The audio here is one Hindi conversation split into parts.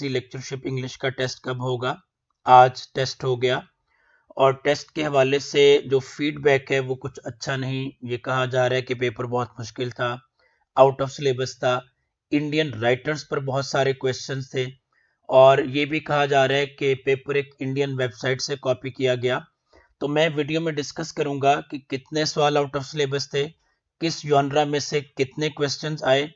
लेक्चरशिप इंग्लिश का टेस्ट कब होगा? आज टेस्ट हो गया और टेस्ट के हवाले से जो फीडबैक है वो कुछ अच्छा नहीं। ये कहा जा रहा है कि पेपर बहुत मुश्किल था, आउट ऑफ सिलेबस था, इंडियन राइटर्स पर बहुत सारे क्वेश्चंस थे और ये भी कहा जा रहा है कि पेपर एक इंडियन वेबसाइट से कॉपी किया गया। तो मैं वीडियो में डिस्कस करूंगा कि कितने सवाल आउट ऑफ सिलेबस थे, किस जॉनरा में से कितने क्वेश्चंस आए,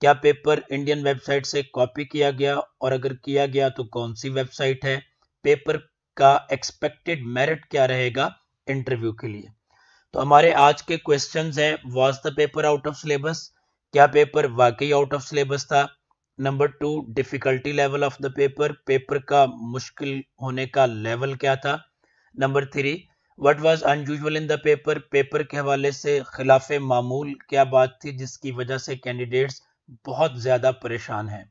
क्या पेपर इंडियन वेबसाइट से कॉपी किया गया और अगर किया गया तो कौन सी वेबसाइट है, पेपर का एक्सपेक्टेड मेरिट क्या रहेगा इंटरव्यू के लिए। तो हमारे आज के क्वेश्चंस हैं, was the paper out of syllabus? क्या पेपर वाकई आउट ऑफ सिलेबस था? Number 2, difficulty level of the paper, paper का मुश्किल होने का लेवल क्या था? Number 3, what was unusual in the paper, paper के हवाले से खिलाफे मामूल क्या बात थी जिसकी वजह से कैंडिडेट्स बहुत ज्यादा परेशान हैं?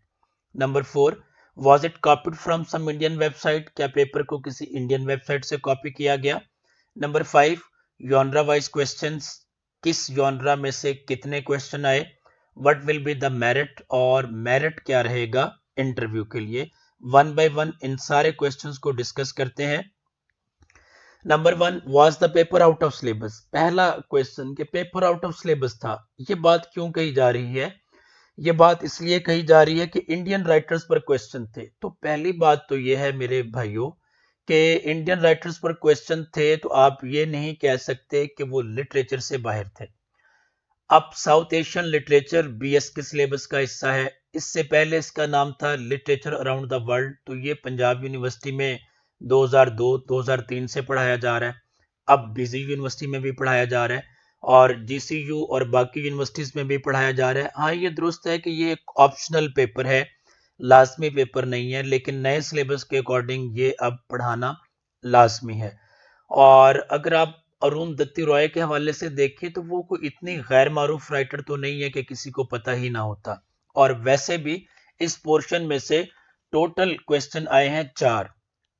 Number 4, was it copied from some Indian website, क्या पेपर को किसी इंडियन वेबसाइट से कॉपी किया गया? नंबर 5, जॉनरा वाइज क्वेश्चंस, किस जॉनरा में से कितने क्वेश्चन आए? What will be the merit और मेरिट क्या रहेगा इंटरव्यू के लिए? वन बाय वन इन सारे क्वेश्चंस को डिस्कस करते हैं। Number 1, was the paper out of syllabus? पहला क्वेश्चन कि पेपर आउट ऑफ सिलेबस था, ये बात क्यों कही जा रही है? ये बात इसलिए कही जा रही है कि इंडियन राइटर्स पर क्वेश्चन थे। तो पहली बात तो ये है मेरे भाइयों कि इंडियन राइटर्स पर क्वेश्चन थे तो आप ये नहीं कह सकते कि वो लिटरेचर से बाहर थे। अब साउथ एशियन लिटरेचर बीएस के सिलेबस का हिस्सा है। इससे पहले इसका नाम था लिटरेचर अराउंड द वर्ल्ड। तो ये पंजाब यूनिवर्सिटी में 2002-2003 से पढ़ाया जा रहा है। अब बिजी यूनिवर्सिटी में भी पढ़ाया जा रहा है और जीसीयू और बाकी यूनिवर्सिटीज में भी पढ़ाया जा रहा है। हाँ, ये दुरुस्त है कि ये एक ऑप्शनल पेपर है, लाजमी पेपर नहीं है, लेकिन नए सिलेबस के अकॉर्डिंग ये अब पढ़ाना लाजमी है। और अगर आप अरुण रॉय के हवाले से देखें तो वो कोई इतनी गैर मारूफ राइटर तो नहीं है कि किसी को पता ही ना होता। और वैसे भी इस पोर्शन में से टोटल क्वेश्चन आए हैं 4।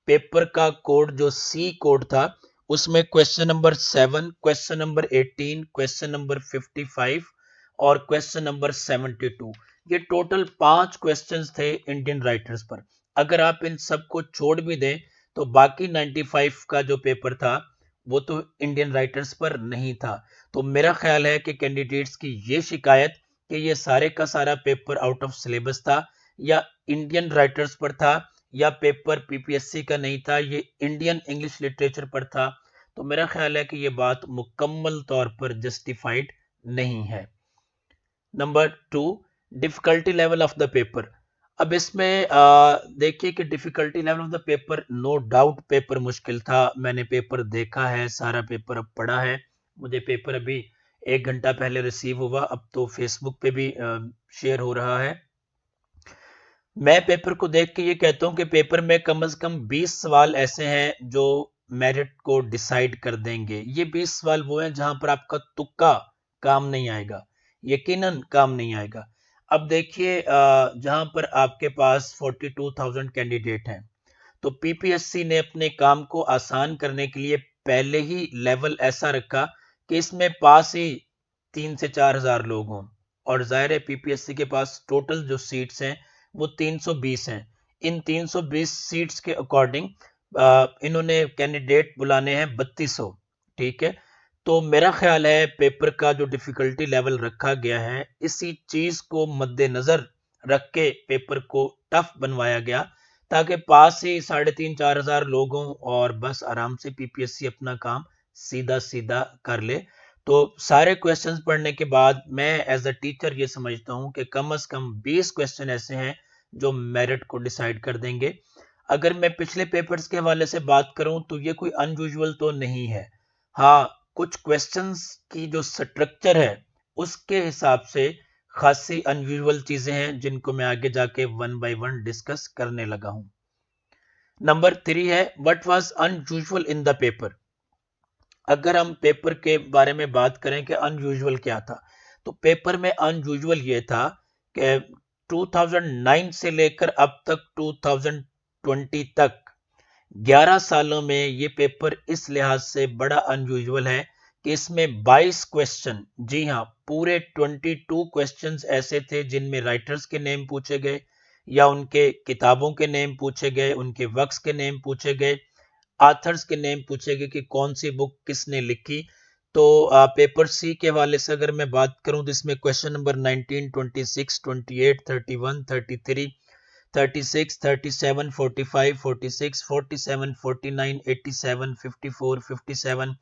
पेपर का कोड जो सी कोड था उसमें question number 7, question number 18, question number 55 और क्वेश्चन नंबर 72, ये टोटल 5 क्वेश्चंस थे इंडियन राइटर्स पर। अगर आप इन सबको छोड़ भी दें तो बाकी 95 का जो पेपर था वो तो इंडियन राइटर्स पर नहीं था। तो मेरा ख्याल है कि कैंडिडेट्स की ये शिकायत कि ये सारे का सारा पेपर आउट ऑफ सिलेबस था या इंडियन राइटर्स पर था या पेपर पीपीएससी का नहीं था, ये इंडियन इंग्लिश लिटरेचर पर था, तो मेरा ख्याल है कि ये बात मुकम्मल तौर पर जस्टिफाइड नहीं है। Number 2, difficulty level of the paper. अब इसमें देखिए कि difficulty level of the paper, no doubt paper मुश्किल था। मैंने पेपर देखा है, सारा पेपर अब पढ़ा है। मुझे पेपर अभी 1 घंटा पहले रिसीव हुआ, अब तो फेसबुक पे भी शेयर हो रहा है। मैं पेपर को देख के ये कहता हूं कि पेपर में कम से कम 20 सवाल ऐसे हैं जो मेरिट को डिसाइड कर देंगे। ये 20 सवाल वो हैं जहां पर आपका तुक्का काम नहीं आएगा, यकीनन काम नहीं आएगा। अब देखिए, जहां पर आपके पास 42,000 कैंडिडेट हैं तो पीपीएससी ने अपने काम को आसान करने के लिए पहले ही लेवल ऐसा रखा कि इसमें पास ही 3 से 4 हजार लोग हों। और जाहिर है पीपीएससी के पास टोटल जो सीट्स हैं वो 320 हैं। इन 320 सीट्स के अकॉर्डिंग इन्होंने कैंडिडेट बुलाने हैं 3200। ठीक है, तो मेरा ख्याल है पेपर का जो डिफिकल्टी लेवल रखा गया है इसी चीज को मद्देनजर रख के पेपर को टफ बनवाया गया ताकि पास ही 3,500-4,000 लोग हों और बस आराम से पीपीएससी अपना काम सीधा सीधा कर ले। तो सारे क्वेश्चंस पढ़ने के बाद मैं एज अ टीचर ये समझता हूं कि कम से कम 20 क्वेश्चन ऐसे हैं जो मेरिट को डिसाइड कर देंगे। अगर मैं पिछले पेपर्स के हवाले से बात करूं तो ये कोई अनयूजुअल तो नहीं है। हाँ, कुछ क्वेश्चंस की जो स्ट्रक्चर है उसके हिसाब से खासी अनयूजुअल चीजें हैं जिनको मैं आगे जाके वन बाय वन डिस्कस करने लगा हूं। नंबर 3 है, what was unusual in the paper. अगर हम पेपर के बारे में बात करें कि अनयूजुअल क्या था, तो पेपर में अनयूजुअल ये था कि 2009 से लेकर अब तक 2020 तक 11 सालों में ये पेपर इस लिहाज से बड़ा अनयूजुअल है कि इसमें 22 क्वेश्चन, जी हाँ, पूरे 22 क्वेश्चंस ऐसे थे जिनमें राइटर्स के नेम पूछे गए या उनके किताबों के नेम पूछे गए, उनके वर्क्स के नेम पूछे गए, आथर्स के नेम पूछे गए कि कौन सी बुक किसने लिखी। तो पेपर सी के हवाले से अगर मैं बात करूं तो इसमें क्वेश्चन नंबर 19, 26, 28, 31, 33, 36, 37, 45, 46, 47, 49, 87, 54, 57,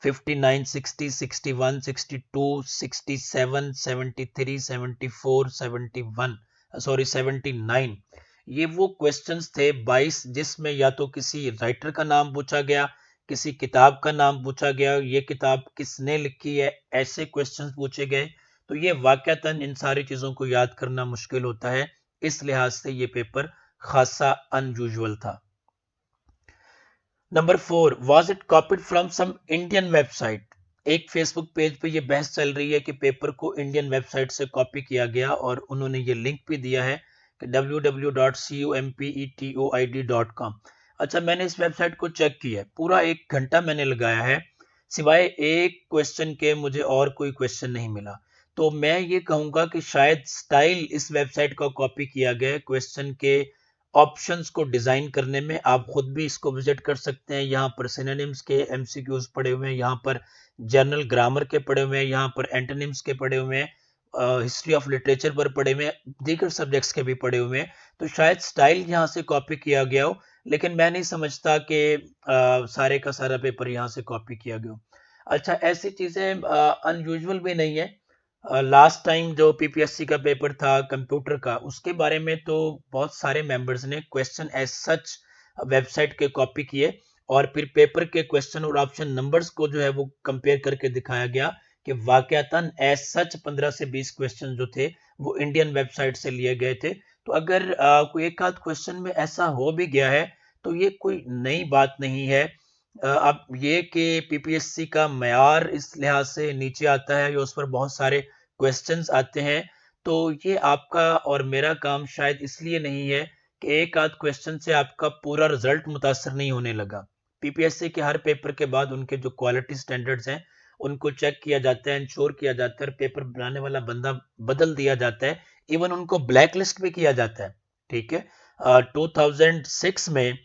59, 60, 61, 62, 67, 73, 74, 71, सॉरी 79। ये वो क्वेश्चंस थे 22 जिसमें या तो किसी राइटर का नाम पूछा गया, किसी किताब का नाम पूछा गया, ये किताब किसने लिखी है, ऐसे क्वेश्चंस पूछे गए। तो ये वाकयातन इन सारी चीजों को याद करना मुश्किल होता है, इस लिहाज से ये पेपर खासा अनयूजुअल था। Number 4, was it copied from some Indian website. एक फेसबुक पेज पे ये बहस चल रही है कि पेपर को इंडियन वेबसाइट से कॉपी किया गया और उन्होंने ये लिंक भी दिया है कि www.cumpetoid.com। अच्छा, मैंने इस वेबसाइट को चेक किया है, पूरा 1 घंटा मैंने लगाया है, सिवाय एक क्वेश्चन के मुझे और कोई क्वेश्चन नहीं मिला। तो मैं ये कहूंगा कि शायद स्टाइल इस वेबसाइट का कॉपी किया गया, क्वेश्चन के ऑप्शंस को डिजाइन करने में। आप खुद भी इसको विजिट कर सकते हैं, यहाँ पर सिनोनिम्स के एमसीक्यूज पड़े हुए हैं, यहाँ पर जनरल ग्रामर के पड़े हुए हैं, यहाँ पर एंटोनिम्स के पड़े हुए हैं, हिस्ट्री ऑफ लिटरेचर पर पड़े हुए हैं, दीगर सब्जेक्ट्स के भी पड़े हुए हैं। तो शायद स्टाइल यहाँ से कॉपी किया गया हो, लेकिन मैं नहीं समझता कि सारे का सारा पेपर यहाँ से कॉपी किया गया हो। अच्छा, ऐसी चीजें अनयूजुअल भी नहीं है। लास्ट टाइम जो पीपीएससी का पेपर था कंप्यूटर का, उसके बारे में तो बहुत सारे मेंबर्स ने क्वेश्चन एज सच वेबसाइट के कॉपी किए और फिर पेपर के क्वेश्चन और ऑप्शन नंबर्स को जो है वो कंपेयर करके दिखाया गया कि वाकयातन एज सच 15 से 20 क्वेश्चन जो थे वो इंडियन वेबसाइट से लिए गए थे। तो अगर कोई एक आध क्वेश्चन में ऐसा हो भी गया है तो ये कोई नई बात नहीं है। अब ये कि पीपीएससी का मयार इस लिहाज से नीचे आता है या उस पर बहुत सारे क्वेश्चंस आते हैं, तो ये आपका और मेरा काम शायद इसलिए नहीं है कि एक आध क्वेश्चन से आपका पूरा रिजल्ट मुतासर नहीं होने लगा। पीपीएससी के हर पेपर के बाद उनके जो क्वालिटी स्टैंडर्ड्स हैं उनको चेक किया जाता है, इंश्योर किया जाता है, पेपर बनाने वाला बंदा बदल दिया जाता है, इवन उनको ब्लैक लिस्ट भी किया जाता है। ठीक है, 2006 में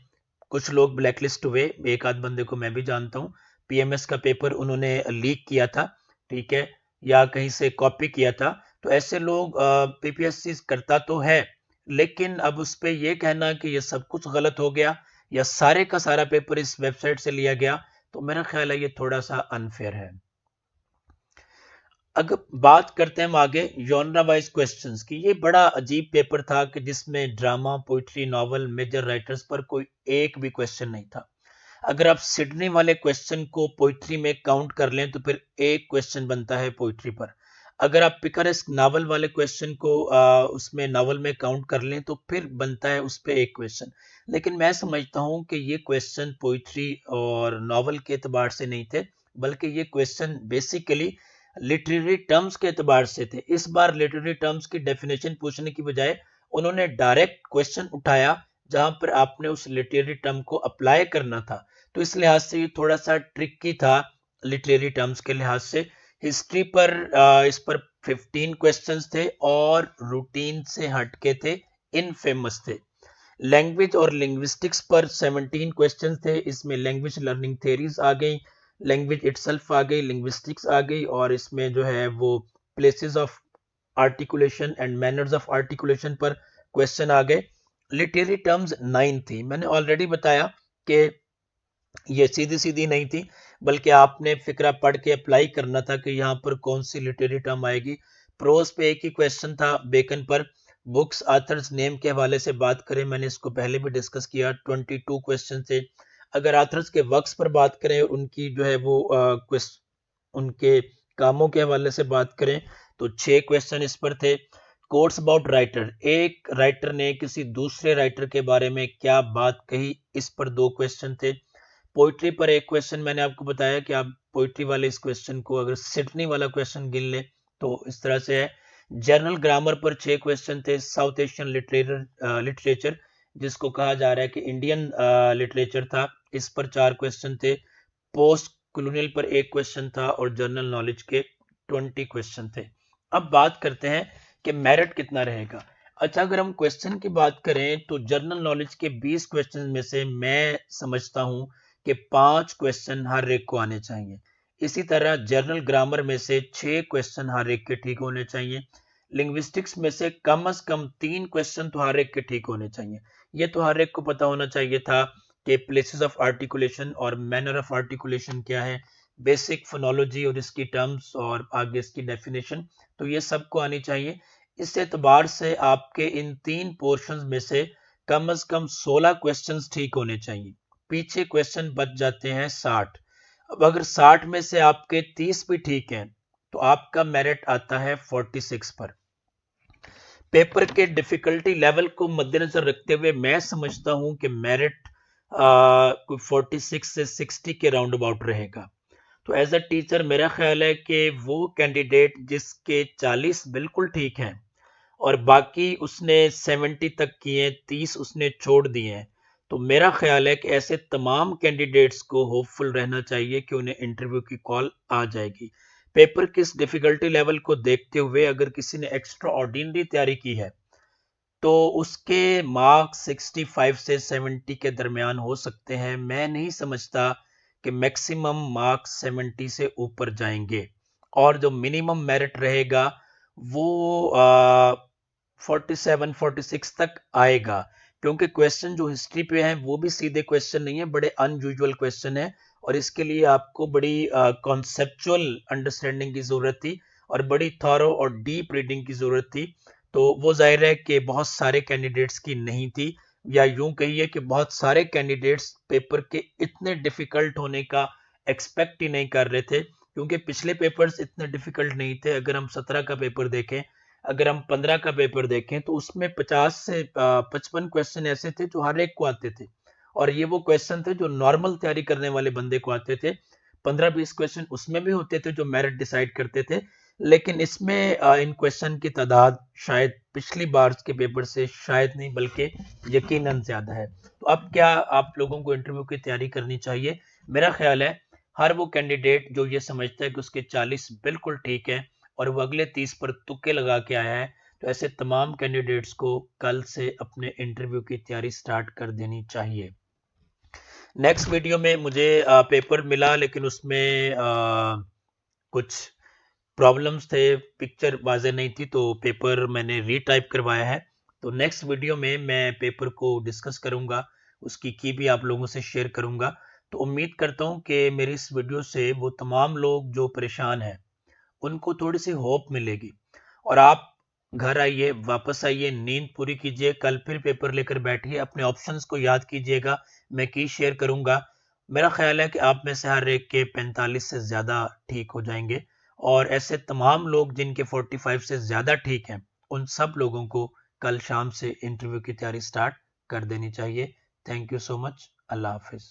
कुछ लोग ब्लैकलिस्ट हुए, एक आध बंदे को मैं भी जानता हूँ। पीएमएस का पेपर उन्होंने लीक किया था, ठीक है, या कहीं से कॉपी किया था। तो ऐसे लोग पीपीएससी करता तो है, लेकिन अब उस पे ये कहना कि ये सब कुछ गलत हो गया या सारे का सारा पेपर इस वेबसाइट से लिया गया, तो मेरा ख्याल है ये थोड़ा सा अनफेयर है। अगर बात करते हैं हम आगे जॉनरा वाइज क्वेश्चंस की, ये बड़ा अजीब पेपर था कि जिसमें drama, poetry, novel, major writers पर कोई एक भी क्वेश्चन नहीं था। अगर आप सिडनी वाले क्वेश्चन को पोइट्री में काउंट कर लें तो फिर एक क्वेश्चन बनता है पोइट्री पर। अगर आप पिकरेस्क नावल वाले क्वेश्चन को उसमें नावल में काउंट कर लें तो फिर बनता है उस पर एक क्वेश्चन। लेकिन मैं समझता हूं कि ये क्वेश्चन पोइट्री और नावल के एतबार से नहीं थे, बल्कि ये क्वेश्चन बेसिकली लिटरेरी टर्म्स के एतबार से थे। इस बार लिटरेरी टर्म्स की डेफिनेशन पूछने की बजाय उन्होंने डायरेक्ट क्वेश्चन उठाया जहां पर आपने उस लिटरेरी टर्म को अप्लाई करना था। तो इस लिहाज से ये थोड़ा सा ट्रिकी था लिटरेरी टर्म्स के लिहाज से। हिस्ट्री पर इस पर 15 क्वेश्चंस थे और रूटीन से हटके थे, इनफेमस थे। लैंग्वेज और लिंग्विस्टिक्स पर 17 क्वेश्चंस थे, इसमें लैंग्वेज लर्निंग थ्योरीज आ गई, लैंग्वेज इटसेल्फ आ गई, लिंग्विस्टिक्स आ गई, और इसमें जो है वो places of articulation and manners of articulation पर क्वेश्चन आ गए। लिटरेरी टर्म्स 9 थी। मैंने ऑलरेडी बताया कि ये सीधी सीधी नहीं थी, बल्कि आपने फिक्रा पढ़ के अप्लाई करना था कि यहाँ पर कौन सी लिटरेरी टर्म आएगी। प्रोज पे एक ही क्वेश्चन था बेकन पर। बुक्स ऑथर्स नेम के हवाले से बात करें, मैंने इसको पहले भी डिस्कस किया, 22 क्वेश्चन थे। अगर ऑथर्स के वर्क्स पर बात करें, उनकी जो है वो उनके कामों के हवाले से बात करें तो 6 क्वेश्चन इस पर थे। कोट्स अबाउट राइटर, एक राइटर ने किसी दूसरे राइटर के बारे में क्या बात कही, इस पर 2 क्वेश्चन थे। पोइट्री पर एक क्वेश्चन, मैंने आपको बताया कि आप पोइट्री वाले इस क्वेश्चन को अगर सिडनी वाला क्वेश्चन गिन लें तो इस तरह से है। जनरल ग्रामर पर 6 क्वेश्चन थे, साउथ एशियन लिटरेचर जिसको कहा जा रहा है कि इंडियन लिटरेचर था, इस पर 4 क्वेश्चन थे, पोस्ट कॉलोनियल पर 1 क्वेश्चन था और जनरल नॉलेज के 20 क्वेश्चन थे। अब बात करते हैं कि मेरिट कितना रहेगा। अच्छा, अगर हम क्वेश्चन की बात करें तो जनरल नॉलेज के 20 क्वेश्चन में से मैं समझता हूं कि 5 क्वेश्चन हर एक को आने चाहिए। इसी तरह जनरल ग्रामर में से 6 क्वेश्चन हर एक के ठीक होने चाहिए। लिंग्विस्टिक्स में से कम 3 क्वेश्चन तो हर एक के ठीक होने चाहिए। ये तो हर एक को पता होना चाहिए था कि प्लेसेस ऑफ आर्टिकुलेशन और मैनर ऑफ आर्टिकुलेशन क्या है, बेसिक फोनोलॉजी और इसकी टर्म्स और आगे इसकी डेफिनेशन, तो ये सबको आनी चाहिए। इस एतबार से आपके इन 3 पोर्शंस में से कम 16 क्वेश्चंस ठीक होने चाहिए। पीछे क्वेश्चन बच जाते हैं 60। अब अगर 60 में से आपके 30 भी ठीक हैं तो आपका मेरिट आता है 46 पर। पेपर के डिफिकल्टी लेवल को मद्देनजर रखते हुए मैं समझता हूं कि मेरिट कोई 46 से 60 के राउंड अबाउट रहेगा। तो एज अ टीचर मेरा ख्याल है कि वो कैंडिडेट जिसके 40 बिल्कुल ठीक हैं और बाकी उसने 70 तक किए, 30 उसने छोड़ दिए हैं, तो मेरा ख्याल है कि ऐसे तमाम कैंडिडेट्स को होपफुल रहना चाहिए कि उन्हें इंटरव्यू की कॉल आ जाएगी। पेपर किस डिफिकल्टी लेवल को देखते हुए अगर किसी ने एक्स्ट्रा ऑर्डिनरी तैयारी की है तो उसके मार्क्स 65 से 70 के दरमियान हो सकते हैं। मैं नहीं समझता कि मैक्सिमम मार्क्स 70 से ऊपर जाएंगे और जो मिनिमम मेरिट रहेगा वो 47 46 तक आएगा, क्योंकि क्वेश्चन जो हिस्ट्री पे हैं वो भी सीधे क्वेश्चन नहीं है, बड़े अनयूजुअल क्वेश्चन है और इसके लिए आपको बड़ी कॉन्सेप्चुअल अंडरस्टैंडिंग की जरूरत थी और बड़ी थॉरो और डीप रीडिंग की जरूरत थी। तो वो जाहिर है कि बहुत सारे कैंडिडेट्स की नहीं थी, या यूं कहिए कि बहुत सारे कैंडिडेट्स पेपर के इतने डिफिकल्ट होने का एक्सपेक्ट ही नहीं कर रहे थे, क्योंकि पिछले पेपर्स इतने डिफिकल्ट नहीं थे। अगर हम 17 का पेपर देखें, अगर हम 15 का पेपर देखें तो उसमें 50 से 55 क्वेश्चन ऐसे थे जो हर एक को आते थे और ये वो क्वेश्चन थे जो नॉर्मल तैयारी करने वाले बंदे को आते थे। 15-20 क्वेश्चन उसमें भी होते थे जो मेरिट डिसाइड करते थे, लेकिन इसमें इन क्वेश्चन की तादाद शायद पिछली बार के पेपर से शायद नहीं बल्कि यकीनन ज्यादा है। तो अब क्या आप लोगों को इंटरव्यू की तैयारी करनी चाहिए? मेरा ख्याल है हर वो कैंडिडेट जो ये समझता है कि उसके 40 बिल्कुल ठीक है और वो अगले 30 पर तुक्के लगा के आया है, तो ऐसे तमाम कैंडिडेट्स को कल से अपने इंटरव्यू की तैयारी स्टार्ट कर देनी चाहिए। नेक्स्ट वीडियो में मुझे पेपर मिला लेकिन उसमें कुछ प्रॉब्लम्स थे, पिक्चर वाज़ेह नहीं थी, तो पेपर मैंने रीटाइप करवाया है। तो नेक्स्ट वीडियो में मैं पेपर को डिस्कस करूंगा, उसकी की भी आप लोगों से शेयर करूंगा। तो उम्मीद करता हूं कि मेरी इस वीडियो से वो तमाम लोग जो परेशान हैं उनको थोड़ी सी होप मिलेगी और आप घर आइए, वापस आइए, नींद पूरी कीजिए, कल फिर पेपर लेकर बैठिए, अपने ऑप्शंस को याद कीजिएगा, मैं की शेयर करूंगा। मेरा ख्याल है कि आप में से हर एक के 45 से ज्यादा ठीक हो जाएंगे और ऐसे तमाम लोग जिनके 45 से ज्यादा ठीक हैं उन सब लोगों को कल शाम से इंटरव्यू की तैयारी स्टार्ट कर देनी चाहिए। Thank you so much. Allah Hafiz.